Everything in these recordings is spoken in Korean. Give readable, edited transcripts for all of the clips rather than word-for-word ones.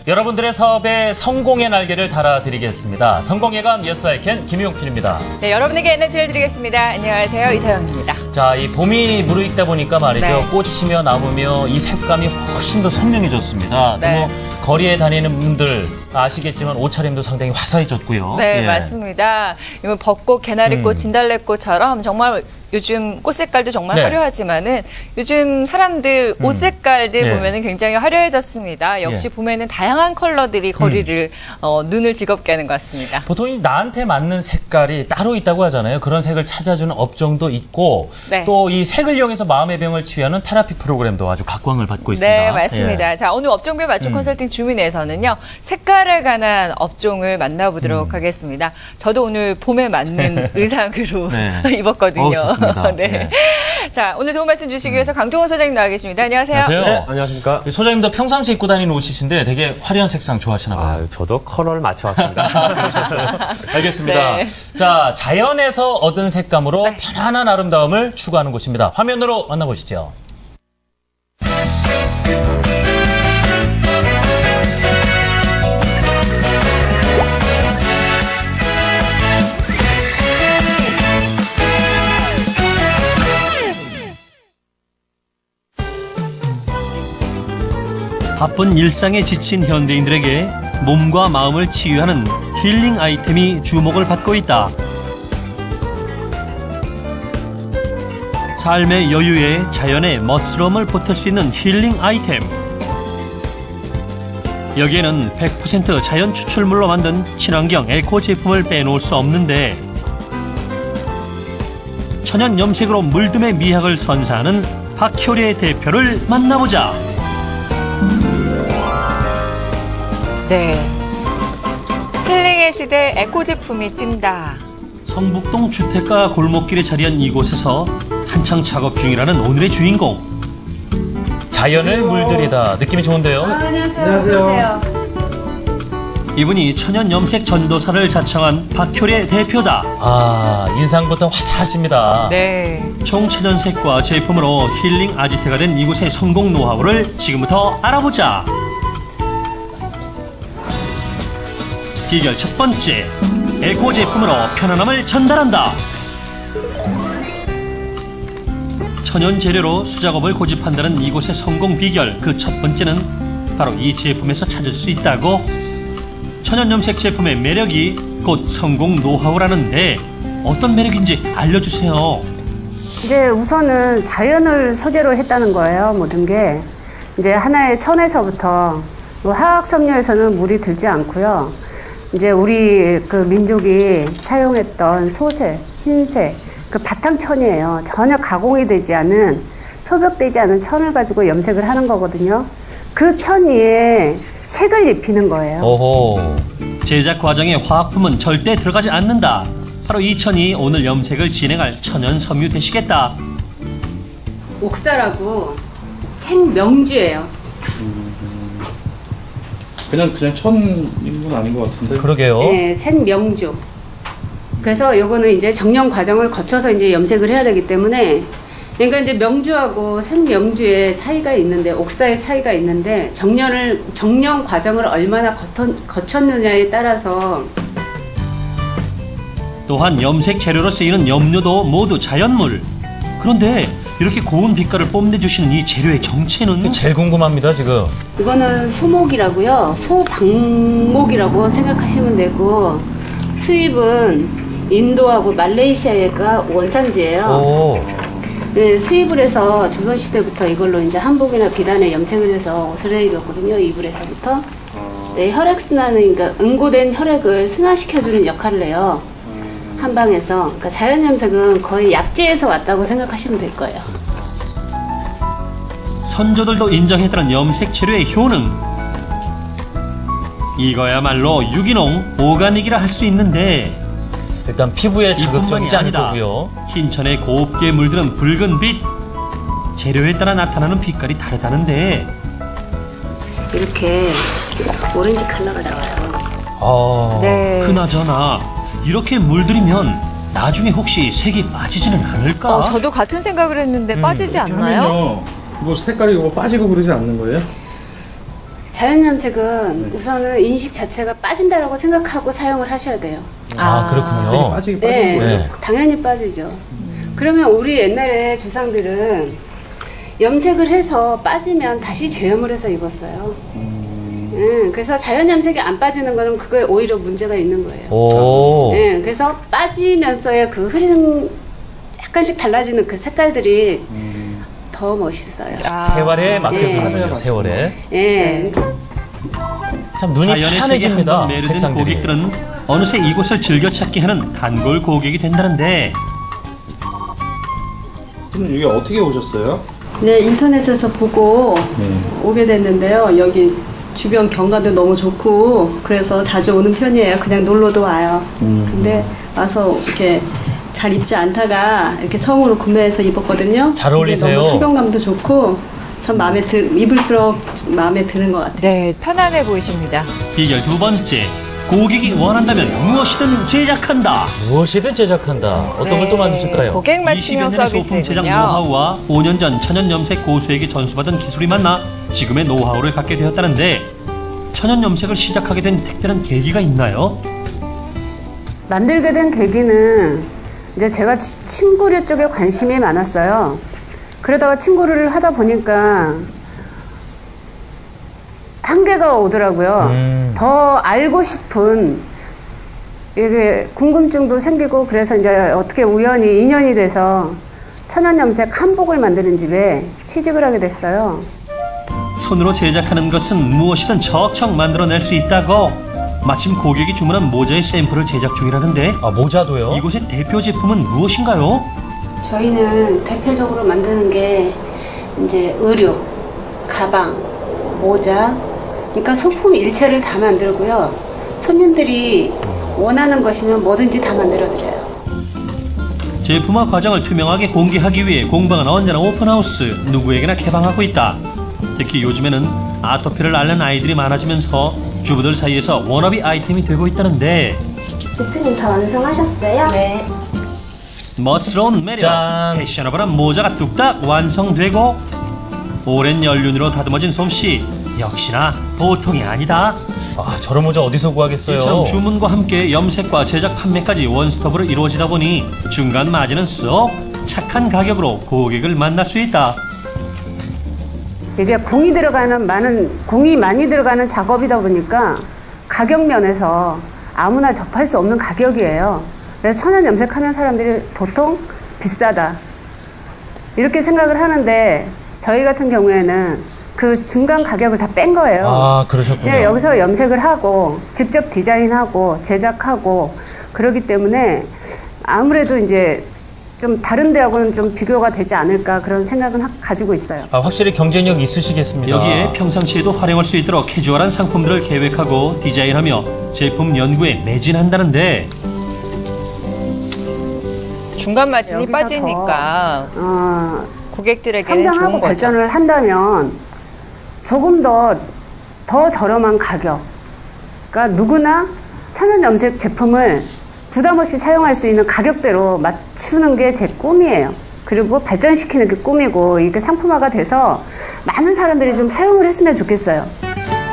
여러분들의 사업에 성공의 날개를 달아드리겠습니다. 성공예감 예스아이캔 김용필입니다. 네, 여러분에게 에너지를 드리겠습니다. 안녕하세요, 이서영입니다. 자, 이 봄이 무르익다 보니까 말이죠. 네. 꽃이며 나무며 이 색감이 훨씬 더 선명해졌습니다. 네. 또 뭐 거리에 다니는 분들 아시겠지만 옷차림도 상당히 화사해졌고요. 네, 예. 맞습니다. 이번 벚꽃, 개나리꽃, 진달래꽃처럼 정말 요즘 꽃 색깔도 정말 네. 화려하지만은 요즘 사람들 옷 색깔들 예. 보면은 굉장히 화려해졌습니다. 역시 예. 봄에는 다양한 컬러들이 거리를 눈을 즐겁게 하는 것 같습니다. 보통 이 나한테 맞는 색깔이 따로 있다고 하잖아요. 그런 색을 찾아주는 업종도 있고 네. 또 이 색을 이용해서 마음의 병을 치유하는 테라피 프로그램도 아주 각광을 받고 있습니다. 네, 맞습니다. 예. 자, 오늘 업종별 맞춤 컨설팅 주민에서는요, 색깔에 관한 업종을 만나보도록 하겠습니다. 저도 오늘 봄에 맞는 의상으로 네. 입었거든요. 좋습니다. 네. 네. 자, 오늘 도움 말씀 주시기 위해서 강동원 소장님 나와 계십니다. 안녕하세요. 안녕하세요. 네, 안녕하십니까. 소장님도 평상시 입고 다니는 옷이신데 되게 화려한 색상 좋아하시나 봐요. 아, 저도 컬러를 맞춰왔습니다. 알겠습니다. 네. 자, 자연에서 얻은 색감으로 편안한 아름다움을 추구하는 곳입니다. 화면으로 만나보시죠. 바쁜 일상에 지친 현대인들에게 몸과 마음을 치유하는 힐링 아이템이 주목을 받고 있다. 삶의 여유에 자연의 멋스러움을 보탤 수 있는 힐링 아이템. 여기에는 100% 자연 추출물로 만든 친환경 에코 제품을 빼놓을 수 없는데, 천연 염색으로 물듬의 미학을 선사하는 박효리의 대표를 만나보자. 네. 힐링의 시대 에코 제품이 뜬다. 성북동 주택가 골목길에 자리한 이곳에서 한창 작업 중이라는 오늘의 주인공. 자연을 물들이다. 느낌이 좋은데요? 안녕하세요. 이분이 천연 염색 전도사를 자청한 박효리 대표다. 아, 인상부터 화사하십니다. 네. 청천연색과 제품으로 힐링 아지트가 된 이곳의 성공 노하우를 지금부터 알아보자. 비결 첫 번째, 에코 제품으로 편안함을 전달한다. 천연 재료로 수작업을 고집한다는 이곳의 성공 비결, 그 첫 번째는 바로 이 제품에서 찾을 수 있다고. 천연 염색 제품의 매력이 곧 성공 노하우라는데 어떤 매력인지 알려주세요. 이제 우선은 자연을 소재로 했다는 거예요, 모든 게. 이제 하나의 천에서부터 화학 섬유에서는 물이 들지 않고요. 이제 우리 그 민족이 사용했던 소색, 흰색, 그 바탕천이에요. 전혀 가공이 되지 않은, 표백되지 않은 천을 가지고 염색을 하는 거거든요. 그 천 위에 색을 입히는 거예요. 오호. 제작 과정에 화학품은 절대 들어가지 않는다. 바로 이 천이 오늘 염색을 진행할 천연 섬유 되시겠다. 옥사라고 생명주예요. 그냥 천인 건 아닌 것 같은데. 그러게요. 네, 생명주. 그래서 요거는 이제 정령 과정을 거쳐서 이제 염색을 해야 되기 때문에, 그러니까 이제 명주하고 생명주의 차이가 있는데, 옥사의 차이가 있는데, 정령 과정을 얼마나 거쳤느냐에 따라서. 또한 염색 재료로 쓰이는 염료도 모두 자연물. 그런데 이렇게 고운 빛깔을 뽐내주시는 이 재료의 정체는? 제일 궁금합니다, 지금. 이거는 소목이라고요. 소방목이라고 생각하시면 되고, 수입은 인도하고 말레이시아가 원산지예요. 오. 네, 수입을 해서 조선시대부터 이걸로 이제 한복이나 비단에 염색을 해서 옷을 해 입었거든요. 이불에서부터. 네, 혈액순환은, 그러니까 응고된 혈액을 순환시켜주는 역할을 해요. 한방에서. 그러니까 자연 염색은 거의 약재에서 왔다고 생각하시면 될 거예요. 선조들도 인정했다는 염색 재료의 효능. 이거야말로 유기농, 오가닉이라 할 수 있는데, 일단 피부에 자극적이지 이뿐만이 않을 아니다. 거고요. 흰천에 곱게 물드는 붉은 빛. 재료에 따라 나타나는 빛깔이 다르다는데, 이렇게 오렌지 컬러가 나와요. 아. 네. 그나저나 이렇게 물들이면 나중에 혹시 색이 빠지지는 않을까? 저도 같은 생각을 했는데 빠지지 않나요? 하면요, 이거 색깔이 이거 빠지고 그러지 않는 거예요? 자연염색은 우선은 인식 자체가 빠진다라고 생각하고 사용을 하셔야 돼요. 아, 그렇군요. 빠지긴 네, 빠진 거예요. 네. 당연히 빠지죠. 그러면 우리 옛날에 조상들은 염색을 해서 빠지면 다시 재염을 해서 입었어요. 그래서 자연염색이 안 빠지는 거는 그거에 오히려 문제가 있는 거예요. 오. 네, 그래서 빠지면서의 그 흐리는 약간씩 달라지는 그 색깔들이 더 멋있어요. 세월에 맡겨두는군요. 네. 세월에. 예. 참 눈이 자연의 세계 편해집니다. 한번 매료된 색상들이. 고객들은 어느새 이곳을 즐겨찾게 하는 단골 고객이 된다는데 그럼 여기 어떻게 오셨어요? 네, 인터넷에서 보고 네. 오게 됐는데요. 여기 주변 경관도 너무 좋고 그래서 자주 오는 편이에요. 그냥 놀러도 와요. 근데 와서 이렇게 잘 입지 않다가 이렇게 처음으로 구매해서 입었거든요. 잘 근데 어울리세요. 너무 착용감도 좋고 참 입을수록 마음에 드는 것 같아요. 네, 편안해 보이십니다. 비결 두 번째, 고객이 원한다면 무엇이든 제작한다. 무엇이든 제작한다. 어떤 걸 또 만드실까요? 고객 20여 맞춤형 년의 소품 제작 서비스는요. 노하우와 5년 전 천연 염색 고수에게 전수받은 기술이 만나 지금의 노하우를 갖게 되었다는데 천연 염색을 시작하게 된 특별한 계기가 있나요? 만들게 된 계기는 이제 제가 침구류 쪽에 관심이 많았어요. 그러다가 침구류를 하다 보니까 한계가 오더라고요. 더 알고 싶은 이게 궁금증도 생기고 그래서 이제 어떻게 우연히 인연이 돼서 천연염색 한복을 만드는 집에 취직을 하게 됐어요. 손으로 제작하는 것은 무엇이든 척척 만들어낼 수 있다고 마침 고객이 주문한 모자의 샘플을 제작 중이라는데 아, 모자도요? 이곳의 대표 제품은 무엇인가요? 저희는 대표적으로 만드는 게 이제 의류, 가방, 모자, 그러니까 소품 일체를 다 만들고요. 손님들이 원하는 것이면 뭐든지 다 만들어드려요. 제품화 과정을 투명하게 공개하기 위해 공방은 언제나 오픈하우스, 누구에게나 개방하고 있다. 특히 요즘에는 아토피를 앓는 아이들이 많아지면서 주부들 사이에서 워너비 아이템이 되고 있다는데 대표님 다 완성하셨어요? 네. 멋스러운 매력, 짠. 패셔너블한 모자가 뚝딱 완성되고 오랜 연륜으로 다듬어진 솜씨 역시나 보통이 아니다. 아, 저런 모자 어디서 구하겠어요? 이처럼 주문과 함께 염색과 제작 판매까지 원스톱으로 이루어지다 보니 중간 마진은 쏙 착한 가격으로 고객을 만날 수 있다. 이게 공이 많이 들어가는 작업이다 보니까 가격 면에서 아무나 접할 수 없는 가격이에요. 그래서 천연 염색하는 사람들이 보통 비싸다 이렇게 생각을 하는데 저희 같은 경우에는 그 중간 가격을 다 뺀 거예요. 아, 그러셨군요. 그냥 여기서 염색을 하고 직접 디자인하고 제작하고 그러기 때문에 아무래도 이제 좀 다른 데하고는 좀 비교가 되지 않을까 그런 생각은 가지고 있어요. 아, 확실히 경쟁력 있으시겠습니다. 여기에 평상시에도 활용할 수 있도록 캐주얼한 상품들을 계획하고 디자인하며 제품 연구에 매진한다는데 중간 마진이 여기서 빠지니까 고객들에게는 성장하고 좋은 거죠. 발전을 한다면 조금 더 저렴한 가격. 그러니까 누구나 천연 염색 제품을 부담 없이 사용할 수 있는 가격대로 맞추는 게 제 꿈이에요. 그리고 발전시키는 게 꿈이고 이게 상품화가 돼서 많은 사람들이 좀 사용을 했으면 좋겠어요.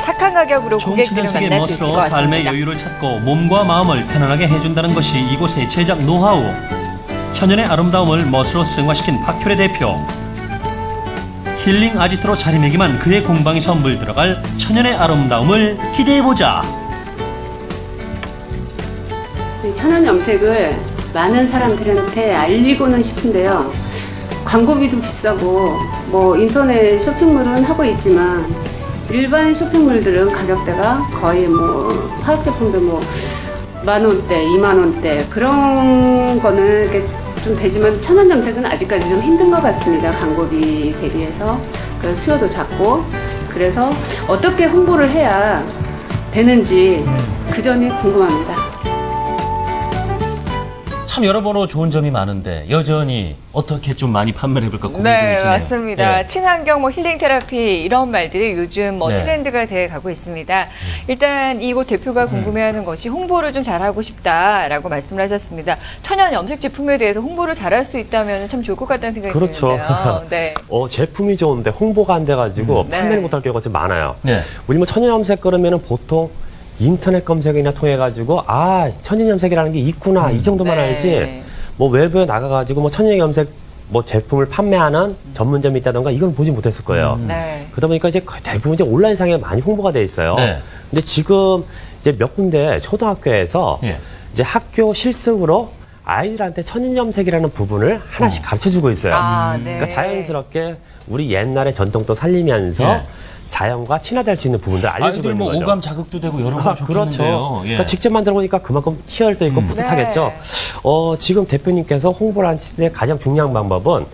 착한 가격으로 고객들을 총천연색의 만날 수 있을 것 멋으로 삶의 같습니다. 여유를 찾고 몸과 마음을 편안하게 해준다는 것이 이곳의 제작 노하우. 천연의 아름다움을 멋으로 승화시킨 박효래 대표. 힐링 아지트로 자리매김한 그의 공방에서 물들어갈 천연의 아름다움을 기대해보자. 천연 염색을 많은 사람들한테 알리고는 싶은데요. 광고비도 비싸고 뭐 인터넷 쇼핑몰은 하고 있지만 일반 쇼핑몰들은 가격대가 거의 뭐 화학 제품도 뭐 10,000원대, 20,000원대 그런 거는 이렇게 좀 되지만 천연 염색은 아직까지 좀 힘든 것 같습니다. 광고비 대비해서 그 수요도 작고 그래서 어떻게 홍보를 해야 되는지 그 점이 궁금합니다. 참 여러모로 좋은 점이 많은데 여전히 어떻게 좀 많이 판매를 해볼까 고민 네, 중이시네요. 맞습니다. 예. 친환경, 힐링 테라피 이런 말들이 요즘 네. 트렌드가 돼 가고 있습니다. 일단 이곳 대표가 궁금해하는 것이 홍보를 좀 잘하고 싶다라고 말씀을 하셨습니다. 천연 염색 제품에 대해서 홍보를 잘할 수 있다면 참 좋을 것 같다는 생각이 그렇죠. 드는데요. 네. 제품이 좋은데 홍보가 안 돼가지고 네. 판매를 못할 경우가 좀 많아요. 네. 우리 뭐 천연염색 그러면은 보통 인터넷 검색이나 통해가지고 천연염색이라는 게 있구나 이 정도만 네. 알지. 뭐 외부에 나가가지고 뭐 천연염색 뭐 제품을 판매하는 전문점이 있다던가 이건 보지 못했을 거예요. 네. 그러다 보니까 이제 대부분 이제 온라인상에 많이 홍보가 돼 있어요. 네. 근데 지금 이제 몇 군데 초등학교에서 예. 이제 학교 실습으로 아이들한테 천연염색이라는 부분을 하나씩 가르쳐주고 있어요. 네. 그러니까 자연스럽게 우리 옛날의 전통도 살리면서 예. 자연과 친화될 수 있는 부분들 알려주고 아이들 있는 뭐 거죠. 오감 자극도 되고 여러 가지 좋겠는데요. 그렇죠. 예. 그러니까 직접 만들어 보니까 그만큼 희열도 있고 뿌듯하겠죠. 네. 지금 대표님께서 홍보를 하실 때 가장 중요한 방법은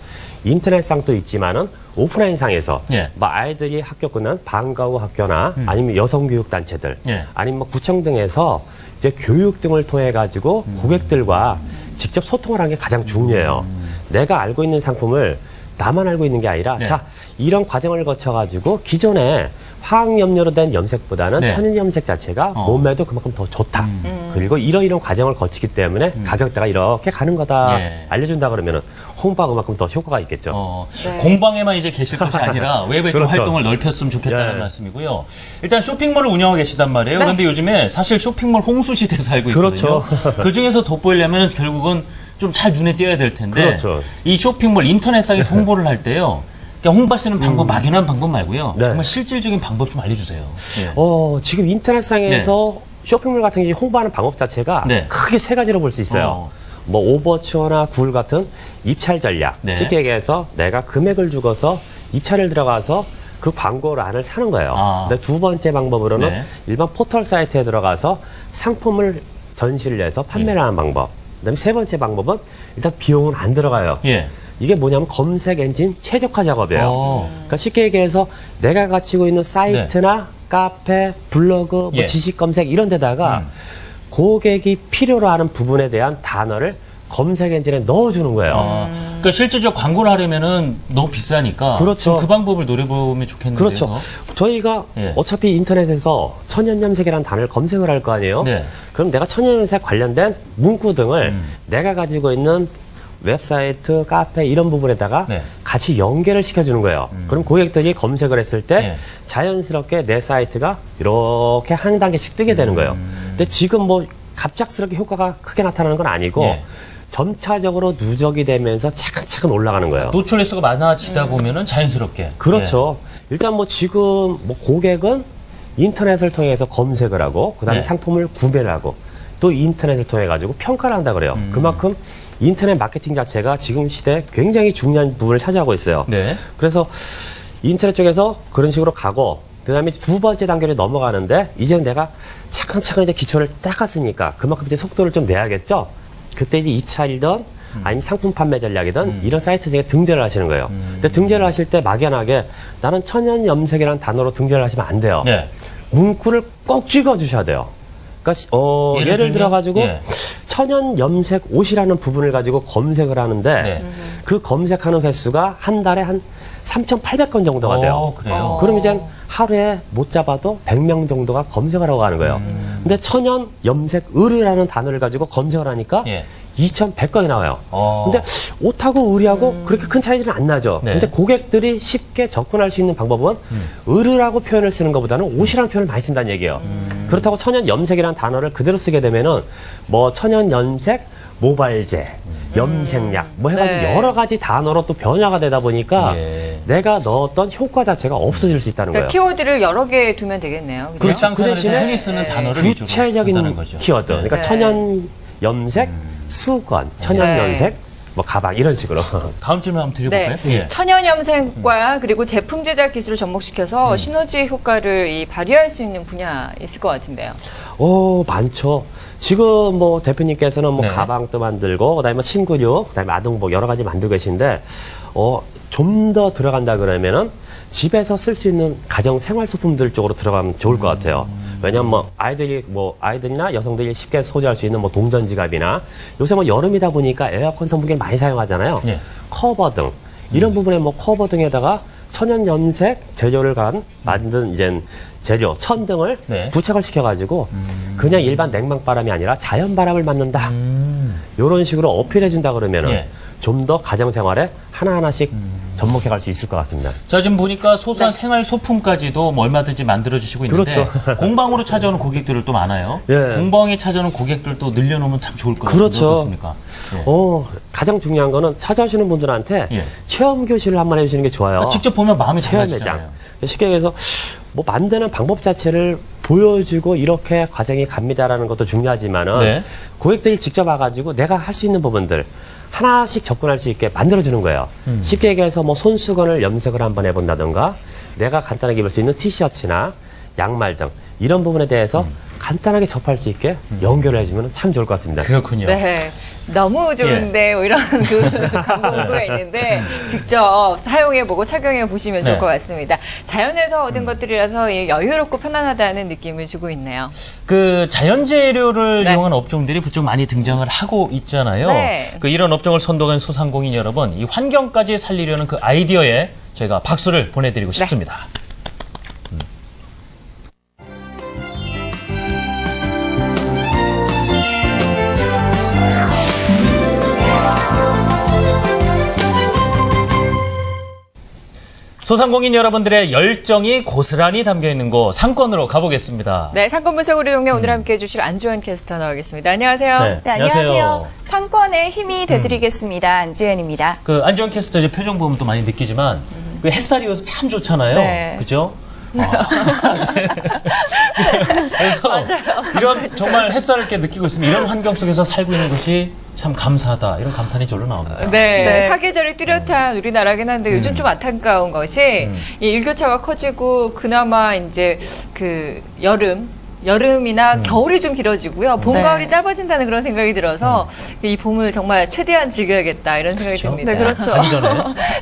인터넷상도 있지만은 오프라인상에서 예. 뭐 아이들이 학교 끝난 방과 후 학교나 아니면 여성교육단체들 예. 아니면 뭐 구청 등에서 이제 교육 등을 통해 가지고 고객들과 직접 소통을 하는 게 가장 중요해요. 내가 알고 있는 상품을 나만 알고 있는 게 아니라 네. 자 이런 과정을 거쳐 가지고 기존에 화학염료로 된 염색보다는 네. 천연염색 자체가 몸에도 그만큼 더 좋다. 그리고 이런 과정을 거치기 때문에 가격대가 이렇게 가는 거다. 예. 알려준다 그러면은 홍보가 그만큼 더 효과가 있겠죠. 네. 공방에만 이제 계실 것이 아니라 외부에 좀 그렇죠. 활동을 넓혔으면 좋겠다는 예. 말씀이고요. 일단 쇼핑몰을 운영하고 계시단 말이에요. 네. 그런데 요즘에 사실 쇼핑몰 홍수 시대에 살고 있거든요. 그렇죠. 그 중에서 돋보이려면 결국은 좀 잘 눈에 띄어야 될 텐데 그렇죠. 이 쇼핑몰 인터넷상에서 홍보를 할 때요. 그러니까 홍보하시는 방법, 막연한 방법 말고요. 네. 정말 실질적인 방법 좀 알려주세요. 예. 지금 인터넷상에서 쇼핑몰 같은 게 홍보하는 방법 자체가 네. 크게 세 가지로 볼 수 있어요. 뭐 오버추어나 굴 같은 입찰 전략. 네. 쉽게 얘기해서 내가 금액을 주고서 입찰을 들어가서 그 광고란을 사는 거예요. 근데 두 번째 방법으로는 네. 일반 포털 사이트에 들어가서 상품을 전시를 해서 판매를 하는 방법. 그다음에 세 번째 방법은 일단 비용은 안 들어가요. 예. 이게 뭐냐면 검색 엔진 최적화 작업이에요. 그러니까 쉽게 얘기해서 내가 가지고 있는 사이트나 카페, 블로그, 뭐 예. 지식 검색 이런 데다가 고객이 필요로 하는 부분에 대한 단어를 검색 엔진에 넣어주는 거예요. 그러니까 실질적 광고를 하려면은 너무 비싸니까 그렇죠. 좀 그 방법을 노려보면 좋겠는데요. 그렇죠. 저희가 예. 어차피 인터넷에서 천연염색이라는 단어를 검색을 할 거 아니에요. 네. 그럼 내가 천연염색 관련된 문구 등을 내가 가지고 있는 웹사이트, 카페 이런 부분에다가 네. 같이 연계를 시켜주는 거예요. 그럼 고객들이 검색을 했을 때 네. 자연스럽게 내 사이트가 이렇게 한 단계씩 뜨게 되는 거예요. 근데 지금 뭐 갑작스럽게 효과가 크게 나타나는 건 아니고 네. 점차적으로 누적이 되면서 차근차근 올라가는 거예요. 노출 횟수가 많아지다 보면은 자연스럽게. 그렇죠. 일단 뭐 지금 뭐 고객은 인터넷을 통해서 검색을 하고 그다음에 네. 상품을 구매를 하고 또 인터넷을 통해 가지고 평가를 한다 그래요. 그만큼 인터넷 마케팅 자체가 지금 시대에 굉장히 중요한 부분을 차지하고 있어요. 네. 그래서 인터넷 쪽에서 그런 식으로 가고 그다음에 두 번째 단계를 넘어가는데 이제 내가 차근차근 이제 기초를 닦았으니까 그만큼 이제 속도를 좀 내야겠죠. 그때 이제 입찰이든 아니면 상품 판매 전략이든 이런 사이트 중에 등재를 하시는 거예요. 근데 등재를 하실 때 막연하게 나는 천연 염색이라는 단어로 등재를 하시면 안 돼요. 네. 문구를 꼭 찍어 주셔야 돼요. 그러니까 예를 들면? 들어 가지고 예. 천연 염색 옷이라는 부분을 가지고 검색을 하는데 네. 그 검색하는 횟수가 한 달에 한 3,800건 정도가 돼요. 그래요. 그럼 이제 하루에 못 잡아도 100명 정도가 검색을 하고 가는 거예요. 근데 천연 염색 의류라는 단어를 가지고 검색을 하니까 예. 2,100건이 나와요. 어. 근데 옷하고 의류하고 그렇게 큰 차이는 안 나죠. 네. 근데 고객들이 쉽게 접근할 수 있는 방법은 의류라고 표현을 쓰는 것보다는 옷이라는 표현을 많이 쓴다는 얘기예요. 그렇다고 천연 염색이라는 단어를 그대로 쓰게 되면은 뭐 천연 염색, 모발제, 염색약 뭐 해가지고 네. 여러 가지 단어로 또 변화가 되다 보니까 예. 내가 넣었던 효과 자체가 없어질 수 있다는 그러니까 거예요. 키워드를 여러 개 두면 되겠네요. 그죠? 일상생활에서 그 대신에 흔히 쓰는 단어를 위주로 구체적인 한다는 거죠. 키워드. 네. 그러니까 네. 천연 염색, 수건, 천연 네. 염색, 뭐 가방 이런 식으로. 다음 질문 한번 드려볼까요? 네. 예. 천연 염색과 그리고 제품 제작 기술을 접목시켜서 시너지 효과를 발휘할 수 있는 분야 있을 것 같은데요. 많죠. 지금 뭐 대표님께서는 뭐 네. 가방도 만들고 그다음에 뭐 침구류, 그다음에 아동복 여러 가지 만들고 계신데 좀 더 들어간다 그러면은 집에서 쓸 수 있는 가정 생활 소품들 쪽으로 들어가면 좋을 것 같아요. 왜냐면 아이들이나 여성들이 쉽게 소지할 수 있는 동전 지갑이나 요새 여름이다 보니까 에어컨 선풍기를 많이 사용하잖아요. 예. 커버 등 이런 부분에 커버 등에다가 천연 염색 재료를 만든 이제 재료 천 등을 네. 부착을 시켜가지고 그냥 일반 냉방바람이 아니라 자연바람을 맞는다. 이런 식으로 어필해준다 그러면은 예. 좀 더 가정생활에 하나하나씩 접목해갈 수 있을 것 같습니다. 자, 지금 보니까 소소한 생활 소품까지도 얼마든지 만들어주시고 있는데 그렇죠. 공방으로 찾아오는 고객들을 또 많아요. 예. 공방에 찾아오는 고객들도 늘려놓으면 참 좋을 것 같아요. 그렇죠. 어떻습니까? 예. 가장 중요한 거는 찾아오시는 분들한테 예. 체험 교실을 한번 해주시는 게 좋아요. 직접 보면 마음이 체험 달라지잖아요. 매장. 쉽게 얘기해서 만드는 방법 자체를 보여주고 이렇게 과정이 갑니다라는 것도 중요하지만은 네. 고객들이 직접 와가지고 내가 할 수 있는 부분들 하나씩 접근할 수 있게 만들어주는 거예요. 쉽게 얘기해서 손수건을 염색을 한번 해본다든가 내가 간단하게 입을 수 있는 티셔츠나 양말 등 이런 부분에 대해서 간단하게 접할 수 있게 연결을 해주면 참 좋을 것 같습니다. 그렇군요. 네. 너무 좋은데 뭐 이런 광고가 있는데 직접 사용해보고 착용해보시면 좋을 네. 것 같습니다. 자연에서 얻은 것들이라서 여유롭고 편안하다는 느낌을 주고 있네요. 그 자연 재료를 네. 이용한 업종들이 부쩍 많이 등장을 하고 있잖아요. 네. 이런 업종을 선도한 소상공인 여러분, 이 환경까지 살리려는 그 아이디어에 저희가 박수를 보내드리고 싶습니다. 소상공인 여러분들의 열정이 고스란히 담겨 있는 곳 상권으로 가보겠습니다. 네, 상권 분석 우리 동네 오늘 함께해 주실 안주현 캐스터 나오겠습니다. 안녕하세요. 네, 안녕하세요. 상권의 힘이 되드리겠습니다. 안주현입니다. 그 안주현 캐스터 이제 표정 보면 또 많이 느끼지만 그 햇살이 요즘 참 좋잖아요. 네. 그죠? 그래서 이런 정말 햇살을 이렇게 느끼고 있으면 이런 환경 속에서 살고 있는 것이 참 감사하다 이런 감탄이 절로 나옵니다. 네, 사계절이 뚜렷한 우리나라긴 한데 요즘 좀 안타까운 것이 이 일교차가 커지고 그나마 이제 그 여름이나 겨울이 좀 길어지고요. 봄, 네. 가을이 짧아진다는 그런 생각이 들어서 이 봄을 정말 최대한 즐겨야겠다 이런 생각이 듭니다. 네, 그렇죠. 가기 전에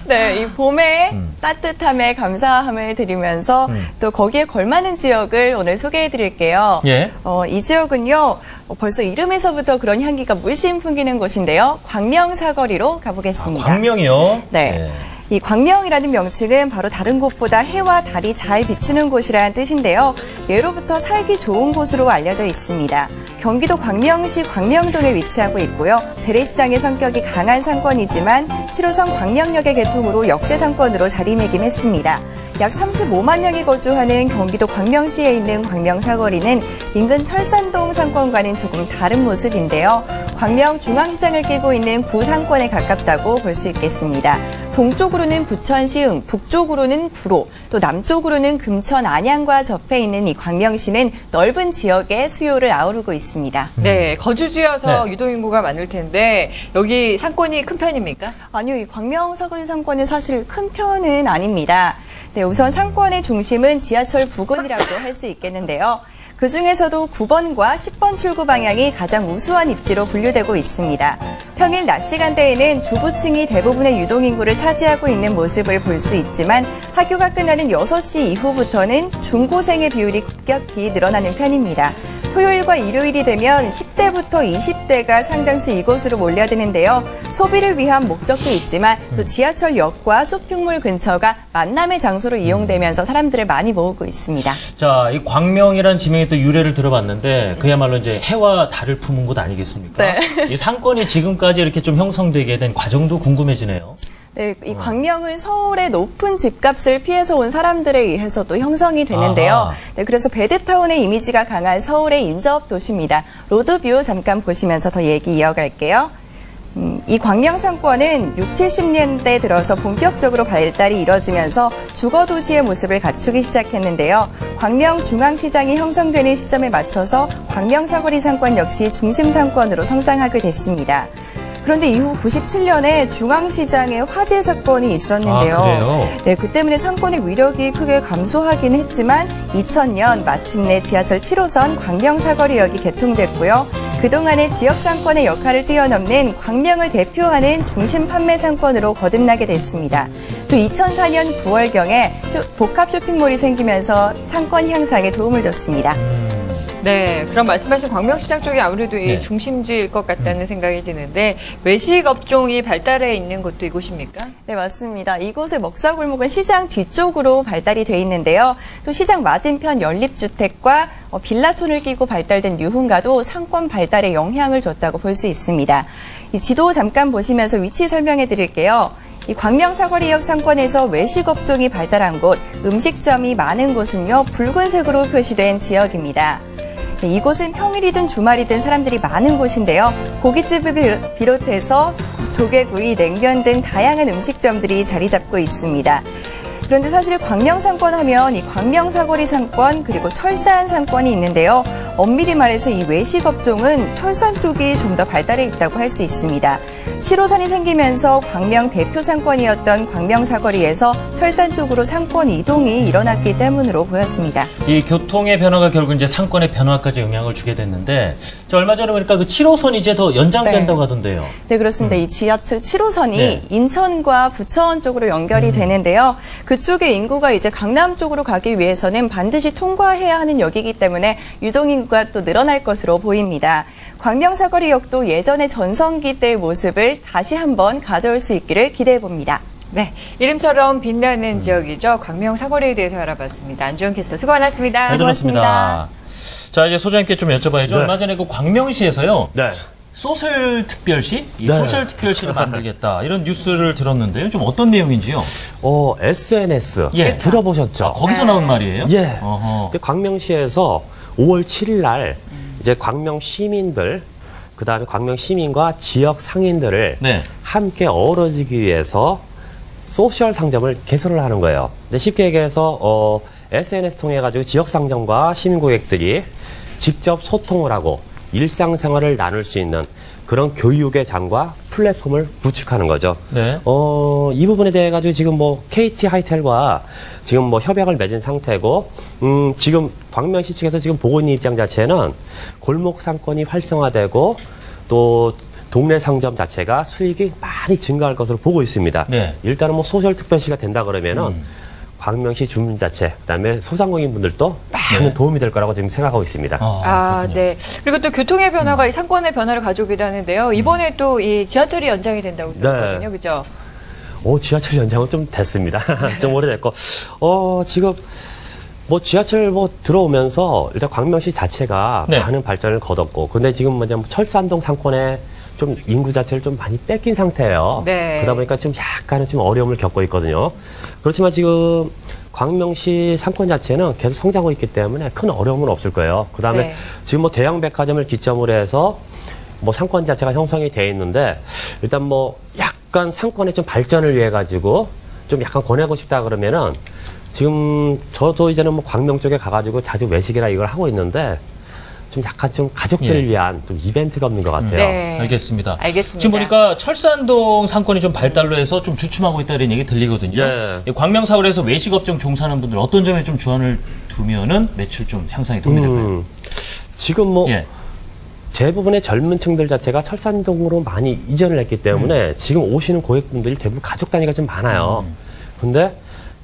네, 이 봄의 따뜻함에 감사함을 드리면서 또 거기에 걸맞는 지역을 오늘 소개해 드릴게요. 예. 이 지역은요, 벌써 이름에서부터 그런 향기가 물씬 풍기는 곳인데요. 광명사거리로 가보겠습니다. 광명이요? 네. 이 광명이라는 명칭은 바로 다른 곳보다 해와 달이 잘 비추는 곳이라는 뜻인데요. 예로부터 살기 좋은 곳으로 알려져 있습니다. 경기도 광명시 광명동에 위치하고 있고요. 재래시장의 성격이 강한 상권이지만 7호선 광명역의 개통으로 역세 상권으로 자리매김했습니다. 약 35만 명이 거주하는 경기도 광명시에 있는 광명사거리는 인근 철산동 상권과는 조금 다른 모습인데요. 광명 중앙시장을 끼고 있는 구상권에 가깝다고 볼 수 있겠습니다. 동쪽으로는 부천 시흥, 북쪽으로는 구로, 또 남쪽으로는 금천 안양과 접해 있는 이 광명시는 넓은 지역의 수요를 아우르고 있습니다. 네, 거주지여서 네. 유동인구가 많을 텐데 여기 상권이 큰 편입니까? 아니요, 이 광명사거리 상권은 사실 큰 편은 아닙니다. 네, 우선 상권의 중심은 지하철 부근이라고 할 수 있겠는데요. 그 중에서도 9번과 10번 출구 방향이 가장 우수한 입지로 분류되고 있습니다. 평일 낮 시간대에는 주부층이 대부분의 유동인구를 차지하고 있는 모습을 볼 수 있지만 학교가 끝나는 6시 이후부터는 중고생의 비율이 급격히 늘어나는 편입니다. 토요일과 일요일이 되면 10대부터 20대가 상당수 이곳으로 몰려드는데요. 소비를 위한 목적도 있지만 또 지하철역과 쇼핑몰 근처가 만남의 장소로 이용되면서 사람들을 많이 모으고 있습니다. 자, 이 광명이라는 지명의 또 유래를 들어봤는데 그야말로 이제 해와 달을 품은 곳 아니겠습니까? 네. 이 상권이 지금까지 이렇게 좀 형성되게 된 과정도 궁금해지네요. 네, 이 광명은 서울의 높은 집값을 피해서 온 사람들에 의해서 또 형성이 되는데요. 아하. 네, 그래서 배드타운의 이미지가 강한 서울의 인접 도시입니다. 로드뷰 잠깐 보시면서 더 얘기 이어갈게요. 이 광명 상권은 60, 70년대 들어서 본격적으로 발달이 이뤄지면서 주거 도시의 모습을 갖추기 시작했는데요. 광명 중앙시장이 형성되는 시점에 맞춰서 광명 사거리 상권 역시 중심 상권으로 성장하게 됐습니다. 그런데 이후 97년에 중앙시장에 화재 사건이 있었는데요. 아, 그래요? 네, 그 때문에 상권의 위력이 크게 감소하긴 했지만 2000년 마침내 지하철 7호선 광명 사거리역이 개통됐고요. 그동안의 지역 상권의 역할을 뛰어넘는 광명을 대표하는 중심 판매 상권으로 거듭나게 됐습니다. 또 2004년 9월경에 복합 쇼핑몰이 생기면서 상권 향상에 도움을 줬습니다. 네, 그럼 말씀하신 광명시장 쪽이 아무래도 이 네. 중심지일 것 같다는 생각이 드는데 외식 업종이 발달해 있는 곳도 이곳입니까? 네, 맞습니다. 이곳의 먹사골목은 시장 뒤쪽으로 발달이 돼 있는데요. 또 시장 맞은편 연립주택과 빌라촌을 끼고 발달된 유흥가도 상권 발달에 영향을 줬다고 볼 수 있습니다. 이 지도 잠깐 보시면서 위치 설명해 드릴게요. 이 광명 사거리역 상권에서 외식 업종이 발달한 곳, 음식점이 많은 곳은요, 붉은색으로 표시된 지역입니다. 네, 이곳은 평일이든 주말이든 사람들이 많은 곳인데요. 고깃집을 비롯해서 조개구이, 냉면 등 다양한 음식점들이 자리 잡고 있습니다. 그런데 사실 광명 상권 하면 이 광명 사거리 상권 그리고 철산 상권이 있는데요. 엄밀히 말해서 이 외식 업종은 철산 쪽이 좀 더 발달해 있다고 할 수 있습니다. 7호선이 생기면서 광명 대표 상권이었던 광명 사거리에서 철산 쪽으로 상권 이동이 일어났기 때문으로 보여집니다. 이 교통의 변화가 결국 이제 상권의 변화까지 영향을 주게 됐는데, 저 얼마 전에 보니까 그 7호선이 이제 더 연장된다고 하던데요. 네, 그렇습니다. 이 지하철 7호선이 네. 인천과 부천 쪽으로 연결이 되는데요. 그쪽의 인구가 이제 강남 쪽으로 가기 위해서는 반드시 통과해야 하는 역이기 때문에 유동인구가 또 늘어날 것으로 보입니다. 광명사거리역도 예전의 전성기 때의 모습을 다시 한번 가져올 수 있기를 기대해 봅니다. 네, 이름처럼 빛나는 지역이죠. 광명 사거리에 대해서 알아봤습니다. 안주원 캐스터 수고 많았습니다. 잘 들었습니다. 자, 이제 소장님께 좀 여쭤봐야죠. 네. 얼마 전에 그 광명시에서요. 네. 소셜 특별시? 이 네. 소셜 특별시를 만들겠다. 이런 뉴스를 들었는데요. 좀 어떤 내용인지요? SNS 예. 들어보셨죠? 거기서 나온 말이에요? 예. 어허. 이제 광명시에서 5월 7일 날 이제 광명 시민들, 그 다음에 광명 시민과 지역 상인들을 네. 함께 어우러지기 위해서 소셜 상점을 개설을 하는 거예요. 근데 쉽게 얘기해서 SNS 통해 가지고 지역 상점과 시민 고객들이 직접 소통을 하고 일상생활을 나눌 수 있는 그런 교육의 장과 플랫폼을 구축하는 거죠. 네. 이 부분에 대해 가지고 지금 뭐 KT 하이텔과 지금 뭐 협약을 맺은 상태고, 지금 광명시 측에서 지금 보고 있는 입장 자체는 골목 상권이 활성화되고 또 동네 상점 자체가 수익이 많이 증가할 것으로 보고 있습니다. 네. 일단은 뭐 소셜 특별시가 된다 그러면은 광명시 주민 자체, 그다음에 소상공인 분들도 많은 네. 도움이 될 거라고 지금 생각하고 있습니다. 그렇군요. 네. 그리고 또 교통의 변화가 이 상권의 변화를 가져오기도 하는데요. 이번에 또 이 지하철이 연장이 된다고 들었거든요. 그죠? 지하철 연장은 좀 됐습니다. 좀 오래됐고, 지금 뭐 지하철 뭐 들어오면서 일단 광명시 자체가 네. 많은 발전을 거뒀고, 근데 지금 뭐냐면 철산동 상권에 좀 인구 자체를 좀 많이 뺏긴 상태예요. 네. 그러다 보니까 좀 약간은 좀 어려움을 겪고 있거든요. 그렇지만 지금 광명시 상권 자체는 계속 성장하고 있기 때문에 큰 어려움은 없을 거예요. 그 다음에 네. 지금 뭐 대형 백화점을 기점으로 해서 뭐 상권 자체가 형성이 돼 있는데, 일단 뭐 약간 상권의 좀 발전을 위해 가지고 좀 약간 권하고 싶다 그러면은, 지금 저도 이제는 뭐 광명 쪽에 가가지고 자주 외식이나 이걸 하고 있는데, 좀 약간 좀 가족들을 예. 위한 좀 이벤트가 없는 것 같아요. 네. 알겠습니다. 알겠습니다. 지금 보니까 철산동 상권이 좀 발달로 해서 좀 주춤하고 있다는 얘기 들리거든요. 예. 이 광명사거리에서 외식업종 종사하는 분들 어떤 점에 좀 주안을 두면은 매출 좀 향상에 도움이 될까요? 지금 뭐 예. 대부분의 젊은 층들 자체가 철산동으로 많이 이전을 했기 때문에 지금 오시는 고객분들이 대부분 가족 단위가 좀 많아요. 근데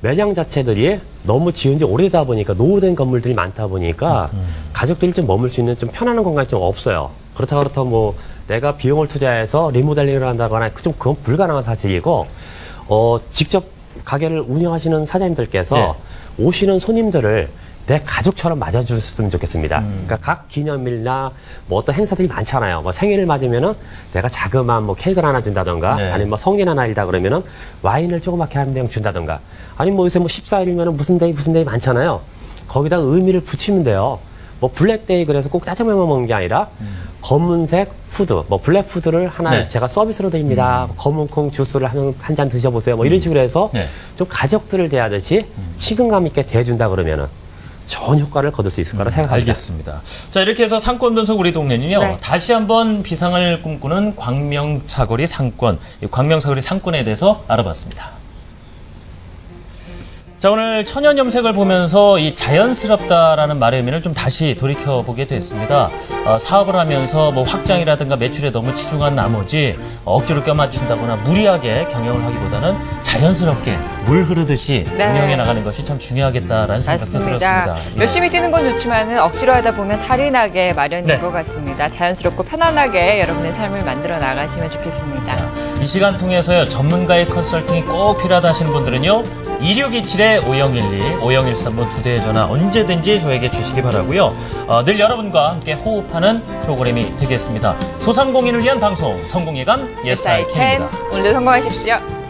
매장 자체들이 너무 지은 지 오래되다 보니까 노후된 건물들이 많다 보니까 가족들이 좀 머물 수 있는 좀 편안한 공간이 좀 없어요. 그렇다고 뭐 내가 비용을 투자해서 리모델링을 한다거나 좀 그건 불가능한 사실이고, 직접 가게를 운영하시는 사장님들께서 네. 오시는 손님들을 내 가족처럼 맞아주셨으면 좋겠습니다. 그러니까 각 기념일이나 뭐 어떤 행사들이 많잖아요. 뭐 생일을 맞으면은 내가 자그마한 뭐 케이크를 하나 준다던가, 네. 아니면 뭐 성인 하나이다 그러면은 와인을 조그맣게 한 병 준다던가, 아니면 뭐 요새 뭐 14일이면은 무슨 데이 많잖아요. 거기다 의미를 붙이면 돼요. 뭐 블랙데이 그래서 꼭 짜장면만 먹는 게 아니라 검은색 푸드, 뭐 블랙 푸드를 하나 네. 제가 서비스로 드립니다. 검은 콩 주스를 한 잔 드셔보세요. 뭐 이런 식으로 해서 네. 좀 가족들을 대하듯이 친근감 있게 대해준다 그러면은 좋은 효과를 거둘 수 있을 거라 생각합니다. 알겠습니다. 자, 이렇게 해서 상권 분석 우리 동네는요. 네. 다시 한번 비상을 꿈꾸는 광명사거리 상권, 이 광명사거리 상권에 대해서 알아봤습니다. 자, 오늘 천연 염색을 보면서 이 자연스럽다라는 말의 의미를 좀 다시 돌이켜보게 됐습니다. 사업을 하면서 뭐 확장이라든가 매출에 너무 치중한 나머지 억지로 껴맞춘다거나 무리하게 경영을 하기보다는 자연스럽게 물 흐르듯이 네. 운영해 나가는 것이 참 중요하겠다라는 생각도 맞습니다. 들었습니다. 예. 열심히 뛰는 건 좋지만 억지로 하다 보면 탈이 나게 마련인 네. 것 같습니다. 자연스럽고 편안하게 여러분의 삶을 만들어 나가시면 좋겠습니다. 이 시간 통해서요, 전문가의 컨설팅이 꼭 필요하다 하시는 분들은요, 2627-5012, 5013번 2대의 전화 언제든지 저에게 주시기 바라고요. 늘 여러분과 함께 호흡하는 프로그램이 되겠습니다. 소상공인을 위한 방송, 성공예감 Yes, I can. 예스아이캔입니다. 오늘도 성공하십시오.